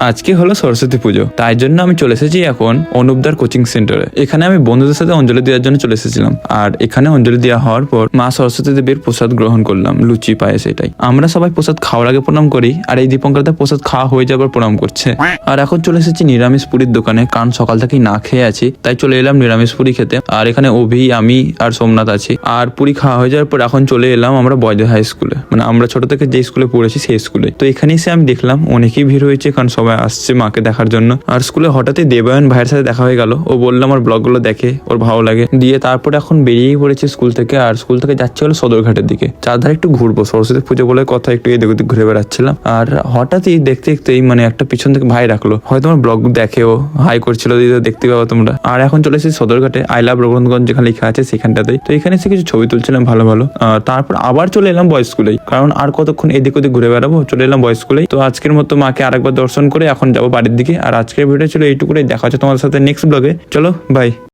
আজকে হলো সরস্বতী পুজো, তাই জন্য আমি চলে এসেছি এখন অনুপদার কোচিং সেন্টারে। এখানে আমি বন্ধুদের সাথে অঞ্জলি দেওয়ার জন্য চলে এসেছিলাম। আর এখানে অঞ্জলি দেওয়া হওয়ার পর মা সরস্বতী দেবীর প্রসাদ গ্রহণ করলাম, লুচি পায়েস। এটাই আমরা সবাই প্রসাদ খাওয়ার আগে প্রণাম করি, আর এই দীপঙ্কর দা প্রসাদ খাওয়া হয়ে যাবার প্রণাম করছে। আর এখন চলে এসেছি নিরামিষ পুরীর দোকানে, কারণ সকাল থেকেই না খেয়ে আছি, তাই চলে এলাম নিরামিষ পুরি খেতে। আর এখানে অভি, আমি আর সোমনাথ আছি। আর পুরি খাওয়া হয়ে যাওয়ার পর এখন চলে এলাম আমরা বয়দের হাই স্কুলে, মানে আমরা ছোট থেকে যে স্কুলে পড়েছি সেই স্কুলে। তো এখানে এসে আমি দেখলাম অনেকেই ভিড় হয়েছে, কারণ সবাই আসছে মাকে দেখার জন্য। আর স্কুলে হঠাৎই দেবায়ন ভাইয়ের সাথে দেখা হয়ে গেল। ও বললো আমার ব্লগগুলো দেখে, ওর ভালো লাগে। দিয়ে তারপরে এখন বেরিয়েই পড়েছে স্কুল থেকে। আর স্কুল থেকে যাচ্ছে হলো সদরঘাটের দিকে, চারধারে একটু ঘুরবো, সরস্বতী পুজো বলে কথা, একটু এদিক ওদিক ঘুরে বেড়াচ্ছিলাম। আর হঠাৎই দেখতে দেখতেই মানে একটা পিছন থেকে ভাই রাখলো, হয়তো আমার ব্লগ দেখে ও হাই করছিল, দেখতে পাবো তোমরা। আর এখন চলে এসেছি সদরঘাটে, আই লাভ রঘুনাথগঞ্জ যেখানে লেখা আছে সেখানটাতেই। তো এখানে এসে কিছু ছবি তুলছিলাম ভালো ভালো। তারপর আবার চলে এলাম বয়েজ স্কুলেই, কারণ আর কতক্ষণ এদিক ওদিক ঘুরে বেড়াবো। চলে এলাম বয়েজ স্কুলেই। তো আজকের মতো মাকে আরেকবার দর্শন করে এখন যাবো বাড়ির দিকে। আর আজকের ভিডিও ছিল এইটুকুই, দেখা হচ্ছে তোমাদের সাথে নেক্সট ব্লগে। চলো বাই।